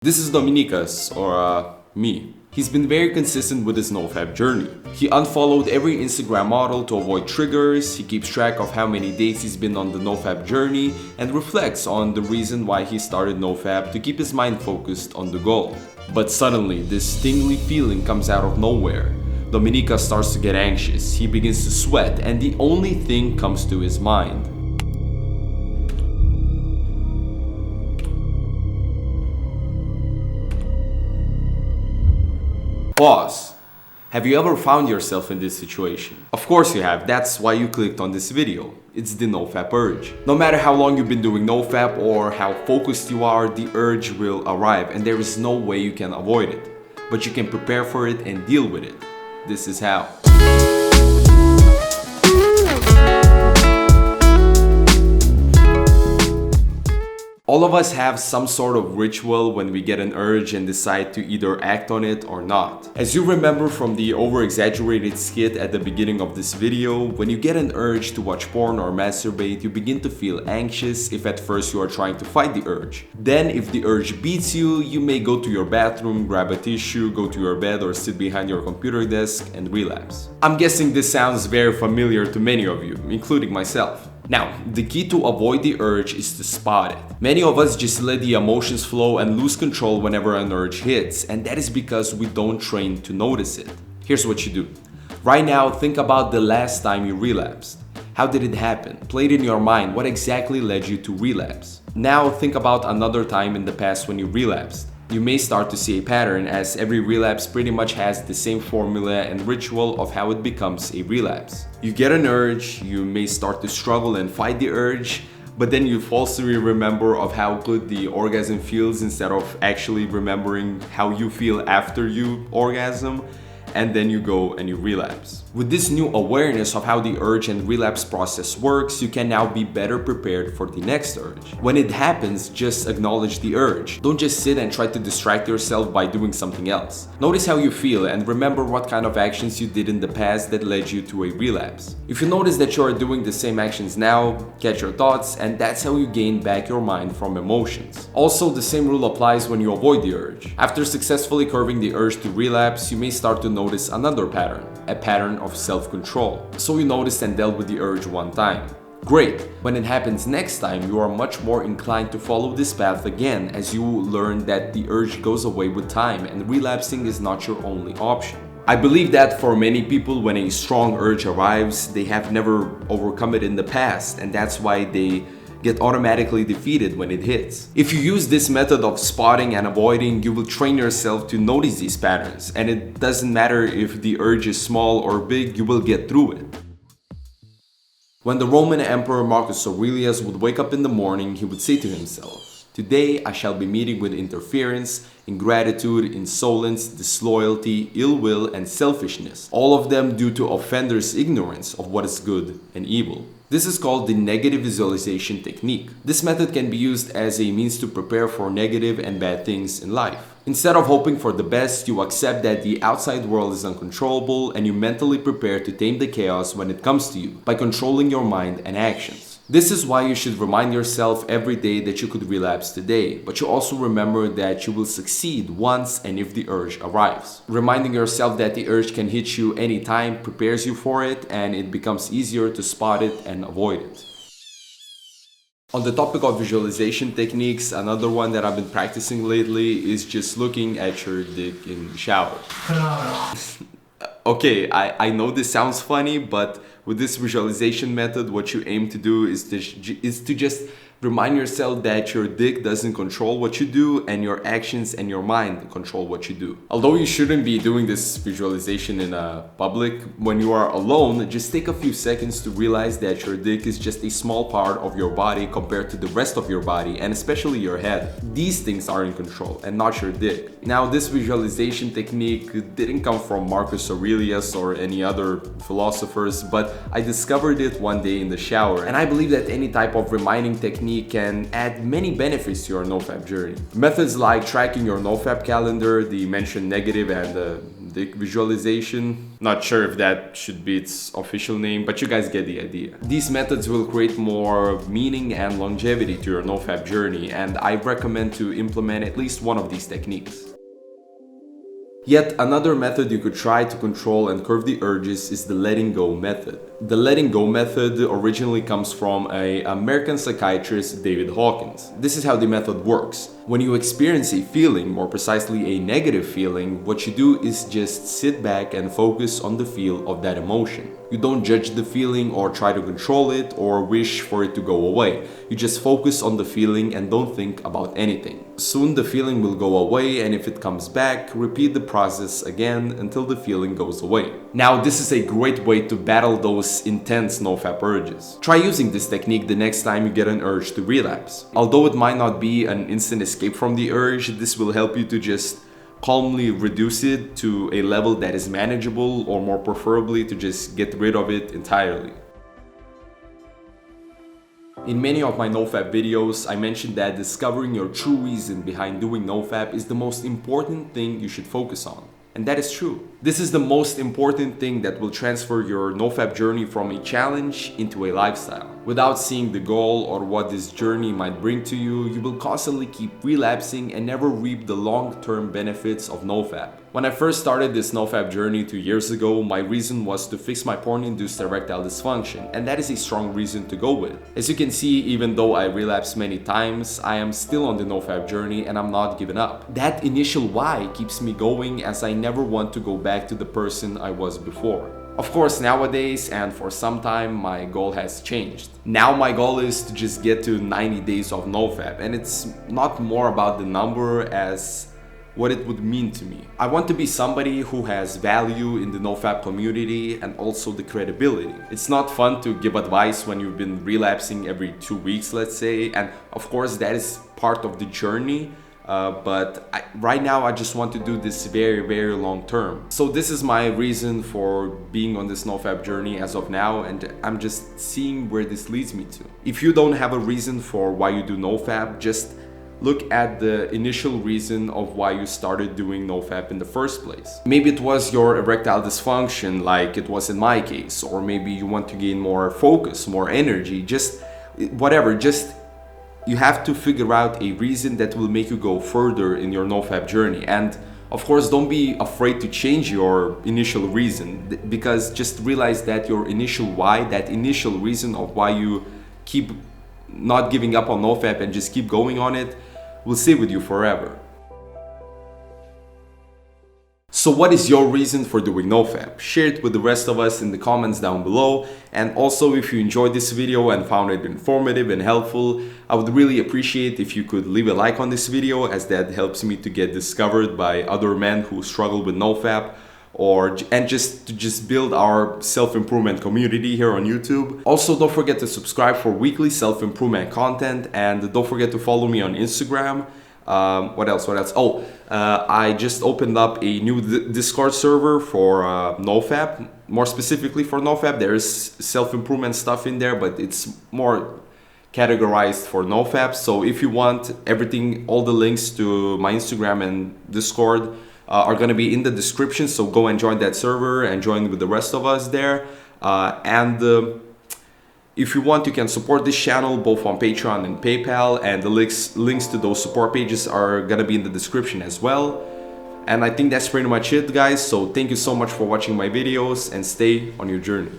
This is Dominikas, or me. He's been very consistent with his NoFap journey. He unfollowed every Instagram model to avoid triggers, he keeps track of how many days he's been on the NoFap journey, and reflects on the reason why he started NoFap to keep his mind focused on the goal. But suddenly, this tingly feeling comes out of nowhere. Dominika starts to get anxious, he begins to sweat, and the only thing comes to his mind. Pause. Have you ever found yourself in this situation? Of course you have, that's why you clicked on this video. It's the NoFap urge. No matter how long you've been doing NoFap or how focused you are, the urge will arrive and there is no way you can avoid it. But you can prepare for it and deal with it. This is how. All of us have some sort of ritual when we get an urge and decide to either act on it or not. As you remember from the over-exaggerated skit at the beginning of this video, when you get an urge to watch porn or masturbate, you begin to feel anxious if at first you are trying to fight the urge. Then if the urge beats you, you may go to your bathroom, grab a tissue, go to your bed or sit behind your computer desk and relapse. I'm guessing this sounds very familiar to many of you, including myself. Now, the key to avoid the urge is to spot it. Many of us just let the emotions flow and lose control whenever an urge hits, and that is because we don't train to notice it. Here's what you do. Right now, think about the last time you relapsed. How did it happen? Play it in your mind. What exactly led you to relapse? Now, think about another time in the past when you relapsed. You may start to see a pattern, as every relapse pretty much has the same formula and ritual of how it becomes a relapse. You get an urge, you may start to struggle and fight the urge, but then you falsely remember of how good the orgasm feels instead of actually remembering how you feel after you orgasm, and then you go and you relapse. With this new awareness of how the urge and relapse process works, you can now be better prepared for the next urge. When it happens, just acknowledge the urge. Don't just sit and try to distract yourself by doing something else. Notice how you feel and remember what kind of actions you did in the past that led you to a relapse. If you notice that you are doing the same actions now, catch your thoughts, and that's how you gain back your mind from emotions. Also, the same rule applies when you avoid the urge. After successfully curbing the urge to relapse, you may start to notice another pattern, a pattern of self-control. So you noticed and dealt with the urge one time. Great! When it happens next time, you are much more inclined to follow this path again, as you learn that the urge goes away with time and relapsing is not your only option. I believe that for many people, when a strong urge arrives, they have never overcome it in the past, and that's why they get automatically defeated when it hits. If you use this method of spotting and avoiding, you will train yourself to notice these patterns, and it doesn't matter if the urge is small or big, you will get through it. When the Roman Emperor Marcus Aurelius would wake up in the morning, he would say to himself, "Today I shall be meeting with interference, ingratitude, insolence, disloyalty, ill will, and selfishness, all of them due to offenders' ignorance of what is good and evil." This is called the negative visualization technique. This method can be used as a means to prepare for negative and bad things in life. Instead of hoping for the best, you accept that the outside world is uncontrollable and you mentally prepare to tame the chaos when it comes to you by controlling your mind and actions. This is why you should remind yourself every day that you could relapse today, but you also remember that you will succeed once and if the urge arrives. Reminding yourself that the urge can hit you anytime prepares you for it, and it becomes easier to spot it and avoid it. On the topic of visualization techniques, another one that I've been practicing lately is just looking at your dick in the shower. Okay, I know this sounds funny, but with this visualization method, what you aim to do is to just remind yourself that your dick doesn't control what you do and your actions and your mind control what you do. Although you shouldn't be doing this visualization in public, when you are alone, just take a few seconds to realize that your dick is just a small part of your body compared to the rest of your body, and especially your head. These things are in control and not your dick. Now, this visualization technique didn't come from Marcus Aurelius or any other philosophers, but I discovered it one day in the shower, and I believe that any type of reminding technique can add many benefits to your NoFap journey. Methods like tracking your NoFap calendar, the mentioned negative and dick visualization. Not sure if that should be its official name, but you guys get the idea. These methods will create more meaning and longevity to your NoFap journey, and I recommend to implement at least one of these techniques. Yet another method you could try to control and curb the urges is the letting go method. The letting go method originally comes from an American psychiatrist, David Hawkins. This is how the method works. When you experience a feeling, more precisely a negative feeling, what you do is just sit back and focus on the feel of that emotion. You don't judge the feeling or try to control it or wish for it to go away. You just focus on the feeling and don't think about anything. Soon the feeling will go away, and if it comes back, repeat the process again until the feeling goes away. Now, this is a great way to battle those intense NoFap urges. Try using this technique the next time you get an urge to relapse. Although it might not be an instant escape from the urge, this will help you to just calmly reduce it to a level that is manageable, or more preferably to just get rid of it entirely. In many of my NoFap videos, I mentioned that discovering your true reason behind doing NoFap is the most important thing you should focus on. And that is true. This is the most important thing that will transfer your NoFap journey from a challenge into a lifestyle. Without seeing the goal or what this journey might bring to you, you will constantly keep relapsing and never reap the long-term benefits of NoFap. When I first started this NoFap journey 2 years ago, my reason was to fix my porn-induced erectile dysfunction, and that is a strong reason to go with. As you can see, even though I relapsed many times, I am still on the NoFap journey and I'm not giving up. That initial why keeps me going, as I never want to go back to the person I was before. Of course, nowadays and for some time, my goal has changed. Now my goal is to just get to 90 days of NoFap, and it's not more about the number as what it would mean to me. I want to be somebody who has value in the NoFap community and also the credibility. It's not fun to give advice when you've been relapsing every 2 weeks, let's say, and of course that is part of the journey. Right now I just want to do this very long term. So this is my reason for being on this NoFap journey as of now, and I'm just seeing where this leads me to. If you don't have a reason for why you do NoFap, just look at the initial reason of why you started doing NoFap in the first place. Maybe it was your erectile dysfunction, like it was in my case, or maybe you want to gain more focus, more energy, just whatever. You have to figure out a reason that will make you go further in your NoFap journey. And of course, don't be afraid to change your initial reason, because just realize that your initial why, that initial reason of why you keep not giving up on NoFap and just keep going on it, will stay with you forever. So what is your reason for doing NoFap? Share it with the rest of us in the comments down below. And also, if you enjoyed this video and found it informative and helpful, I would really appreciate if you could leave a like on this video, as that helps me to get discovered by other men who struggle with NoFap, and just build our self-improvement community here on YouTube. Also, don't forget to subscribe for weekly self-improvement content, and don't forget to follow me on Instagram. What else? Oh, I just opened up a new Discord server for NoFap. More specifically for NoFap, there's self-improvement stuff in there, but it's more categorized for NoFap. So if you want everything, all the links to my Instagram and Discord are going to be in the description. So go and join that server and join with the rest of us there. If you want, you can support this channel both on Patreon and PayPal, and the links to those support pages are gonna be in the description as well. And I think that's pretty much it, guys. So thank you so much for watching my videos, and stay on your journey.